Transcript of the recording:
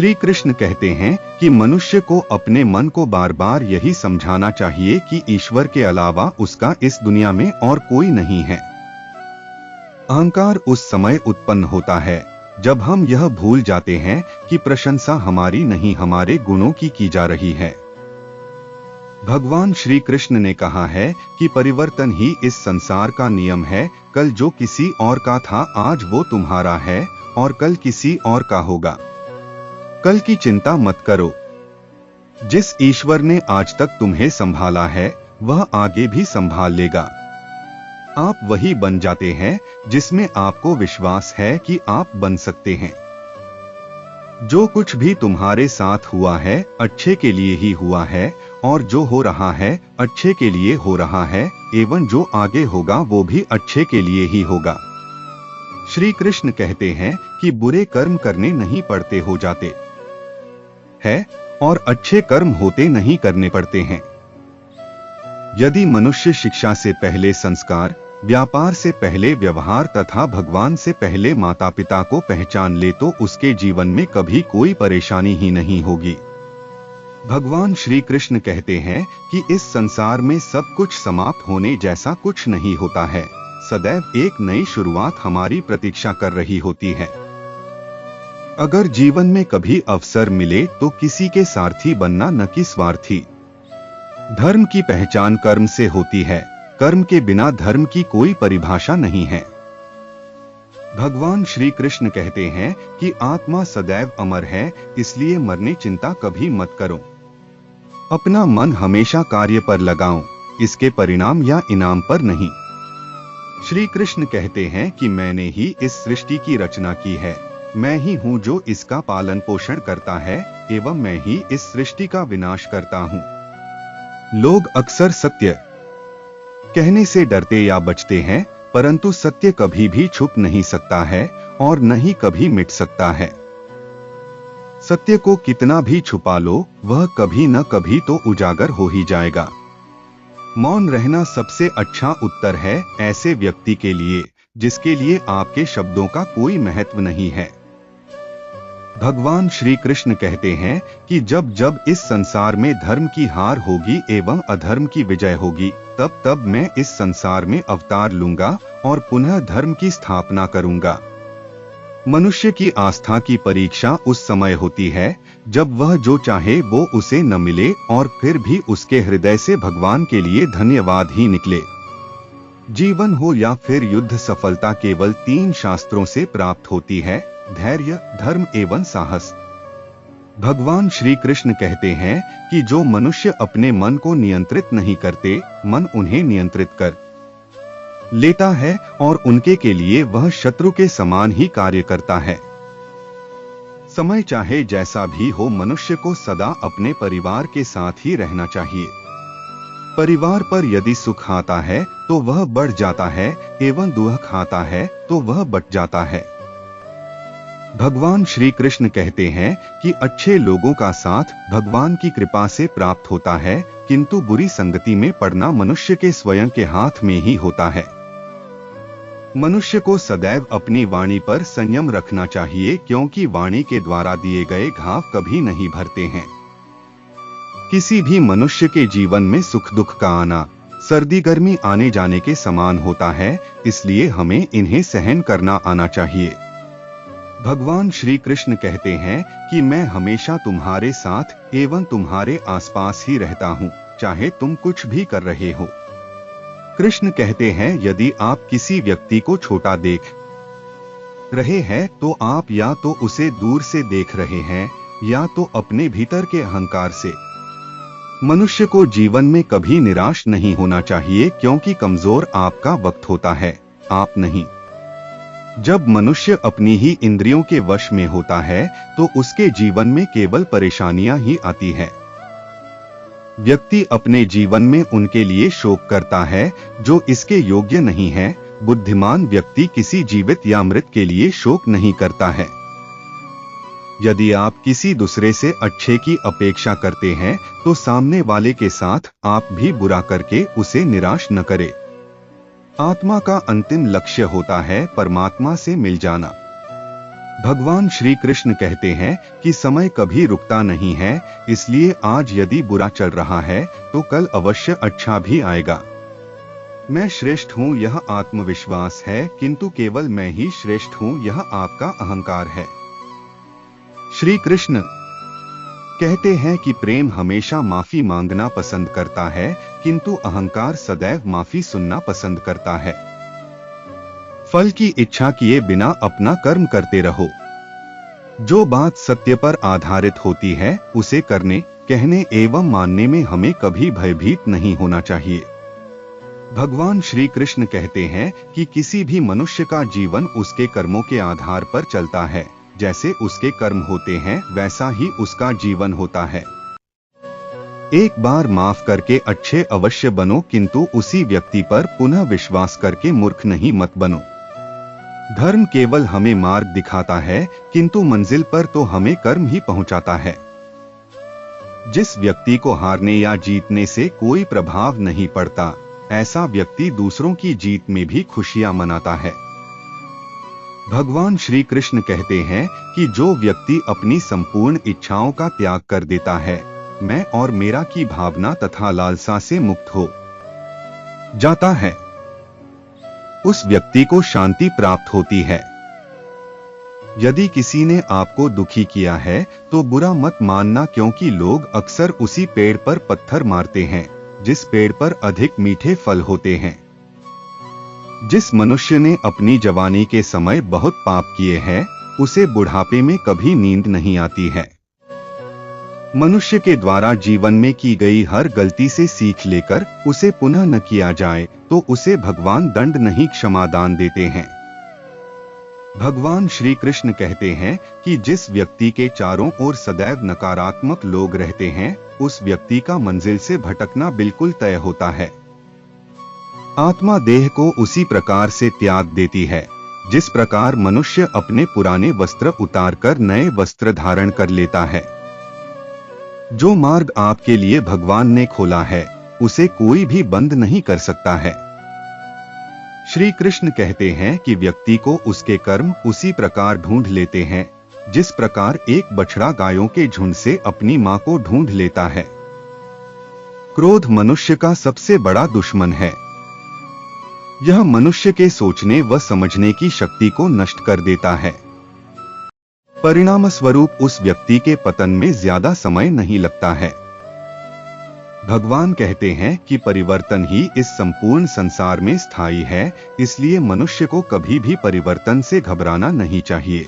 श्री कृष्ण कहते हैं कि मनुष्य को अपने मन को बार बार यही समझाना चाहिए कि ईश्वर के अलावा उसका इस दुनिया में और कोई नहीं है। अहंकार उस समय उत्पन्न होता है जब हम यह भूल जाते हैं कि प्रशंसा हमारी नहीं हमारे गुणों की जा रही है। भगवान श्री कृष्ण ने कहा है कि परिवर्तन ही इस संसार का नियम है। कल जो किसी और का था आज वो तुम्हारा है और कल किसी और का होगा। कल की चिंता मत करो। जिस ईश्वर ने आज तक तुम्हें संभाला है वह आगे भी संभाल लेगा। आप वही बन जाते हैं जिसमें आपको विश्वास है कि आप बन सकते हैं। जो कुछ भी तुम्हारे साथ हुआ है अच्छे के लिए ही हुआ है और जो हो रहा है अच्छे के लिए हो रहा है एवं जो आगे होगा वो भी अच्छे के लिए ही होगा। श्री कृष्ण कहते हैं कि बुरे कर्म करने नहीं पड़ते हो जाते हैं और अच्छे कर्म होते नहीं करने पड़ते हैं। यदि मनुष्य शिक्षा से पहले संस्कार, व्यापार से पहले व्यवहार तथा भगवान से पहले माता पिता को पहचान ले तो उसके जीवन में कभी कोई परेशानी ही नहीं होगी। भगवान श्री कृष्ण कहते हैं कि इस संसार में सब कुछ समाप्त होने जैसा कुछ नहीं होता है। सदैव एक नई शुरुआत हमारी प्रतीक्षा कर रही होती है। अगर जीवन में कभी अवसर मिले तो किसी के सारथी बनना न कि स्वार्थी। धर्म की पहचान कर्म से होती है। कर्म के बिना धर्म की कोई परिभाषा नहीं है। भगवान श्री कृष्ण कहते हैं कि आत्मा सदैव अमर है, इसलिए मरने चिंता कभी मत करो। अपना मन हमेशा कार्य पर लगाओ, इसके परिणाम या इनाम पर नहीं। श्री कृष्ण कहते हैं कि मैंने ही इस सृष्टि की रचना की है। मैं ही हूँ जो इसका पालन पोषण करता है एवं मैं ही इस सृष्टि का विनाश करता हूँ। लोग अक्सर सत्य कहने से डरते या बचते हैं, परंतु सत्य कभी भी छुप नहीं सकता है और न ही कभी मिट सकता है। सत्य को कितना भी छुपा लो वह कभी न कभी तो उजागर हो ही जाएगा। मौन रहना सबसे अच्छा उत्तर है ऐसे व्यक्ति के लिए जिसके लिए आपके शब्दों का कोई महत्व नहीं है। भगवान श्री कृष्ण कहते हैं कि जब जब इस संसार में धर्म की हार होगी एवं अधर्म की विजय होगी तब तब मैं इस संसार में अवतार लूंगा और पुनः धर्म की स्थापना करूंगा। मनुष्य की आस्था की परीक्षा उस समय होती है जब वह जो चाहे वो उसे न मिले और फिर भी उसके हृदय से भगवान के लिए धन्यवाद ही निकले। जीवन हो या फिर युद्ध, सफलता केवल 3 शास्त्रों से प्राप्त होती है: धैर्य, धर्म एवं साहस। भगवान श्री कृष्ण कहते हैं कि जो मनुष्य अपने मन को नियंत्रित नहीं करते, मन उन्हें नियंत्रित कर लेता है और उनके के लिए वह शत्रु के समान ही कार्य करता है। समय चाहे जैसा भी हो, मनुष्य को सदा अपने परिवार के साथ ही रहना चाहिए। परिवार पर यदि सुख आता है तो वह बढ़ जाता है एवं दुख आता है तो वह बट जाता है। भगवान श्री कृष्ण कहते हैं कि अच्छे लोगों का साथ भगवान की कृपा से प्राप्त होता है, किंतु बुरी संगति में पड़ना मनुष्य के स्वयं के हाथ में ही होता है। मनुष्य को सदैव अपनी वाणी पर संयम रखना चाहिए, क्योंकि वाणी के द्वारा दिए गए घाव कभी नहीं भरते हैं। किसी भी मनुष्य के जीवन में सुख दुख का आना सर्दी गर्मी आने जाने के समान होता है, इसलिए हमें इन्हें सहन करना आना चाहिए। भगवान श्री कृष्ण कहते हैं कि मैं हमेशा तुम्हारे साथ एवं तुम्हारे आसपास ही रहता हूँ, चाहे तुम कुछ भी कर रहे हो। कृष्ण कहते हैं यदि आप किसी व्यक्ति को छोटा देख रहे हैं तो आप या तो उसे दूर से देख रहे हैं या तो अपने भीतर के अहंकार से। मनुष्य को जीवन में कभी निराश नहीं होना चाहिए, क्योंकि कमजोर आपका वक्त होता है, आप नहीं। जब मनुष्य अपनी ही इंद्रियों के वश में होता है तो उसके जीवन में केवल परेशानियां ही आती है। व्यक्ति अपने जीवन में उनके लिए शोक करता है जो इसके योग्य नहीं है। बुद्धिमान व्यक्ति किसी जीवित या मृत के लिए शोक नहीं करता है। यदि आप किसी दूसरे से अच्छे की अपेक्षा करते हैं तो सामने वाले के साथ आप भी बुरा करके उसे निराश न करें। आत्मा का अंतिम लक्ष्य होता है परमात्मा से मिल जाना। भगवान श्री कृष्ण कहते हैं कि समय कभी रुकता नहीं है, इसलिए आज यदि बुरा चल रहा है तो कल अवश्य अच्छा भी आएगा। मैं श्रेष्ठ हूँ यह आत्मविश्वास है, किंतु केवल मैं ही श्रेष्ठ हूँ यह आपका अहंकार है। श्री कृष्ण कहते हैं कि प्रेम हमेशा माफी मांगना पसंद करता है, किंतु अहंकार सदैव माफी सुनना पसंद करता है। फल की इच्छा किए बिना अपना कर्म करते रहो। जो बात सत्य पर आधारित होती है उसे करने, कहने एवं मानने में हमें कभी भयभीत नहीं होना चाहिए। भगवान श्री कृष्ण कहते हैं कि किसी भी मनुष्य का जीवन उसके कर्मों के आधार पर चलता है। जैसे उसके कर्म होते हैं वैसा ही उसका जीवन होता है। एक बार माफ करके अच्छे अवश्य बनो, किंतु उसी व्यक्ति पर पुनः विश्वास करके मूर्ख नहीं मत बनो। धर्म केवल हमें मार्ग दिखाता है, किंतु मंजिल पर तो हमें कर्म ही पहुंचाता है। जिस व्यक्ति को हारने या जीतने से कोई प्रभाव नहीं पड़ता, ऐसा व्यक्ति दूसरों की जीत में भी खुशियां मनाता है। भगवान श्री कृष्ण कहते हैं कि जो व्यक्ति अपनी संपूर्ण इच्छाओं का त्याग कर देता है, मैं और मेरा की भावना तथा लालसा से मुक्त हो जाता है, उस व्यक्ति को शांति प्राप्त होती है। यदि किसी ने आपको दुखी किया है तो बुरा मत मानना, क्योंकि लोग अक्सर उसी पेड़ पर पत्थर मारते हैं जिस पेड़ पर अधिक मीठे फल होते हैं। जिस मनुष्य ने अपनी जवानी के समय बहुत पाप किए हैं, उसे बुढ़ापे में कभी नींद नहीं आती है। मनुष्य के द्वारा जीवन में की गई हर गलती से सीख लेकर उसे पुनः न किया जाए तो उसे भगवान दंड नहीं क्षमादान देते हैं। भगवान श्री कृष्ण कहते हैं कि जिस व्यक्ति के चारों ओर सदैव नकारात्मक लोग रहते हैं, उस व्यक्ति का मंजिल से भटकना बिल्कुल तय होता है। आत्मा देह को उसी प्रकार से त्याग देती है जिस प्रकार मनुष्य अपने पुराने वस्त्र उतारकर नए वस्त्र धारण कर लेता है। जो मार्ग आपके लिए भगवान ने खोला है उसे कोई भी बंद नहीं कर सकता है। श्री कृष्ण कहते हैं कि व्यक्ति को उसके कर्म उसी प्रकार ढूंढ लेते हैं जिस प्रकार एक बछड़ा गायों के झुंड से अपनी मां को ढूंढ लेता है। क्रोध मनुष्य का सबसे बड़ा दुश्मन है। यह मनुष्य के सोचने व समझने की शक्ति को नष्ट कर देता है। परिणाम स्वरूप उस व्यक्ति के पतन में ज्यादा समय नहीं लगता है। भगवान कहते हैं कि परिवर्तन ही इस संपूर्ण संसार में स्थायी है, इसलिए मनुष्य को कभी भी परिवर्तन से घबराना नहीं चाहिए।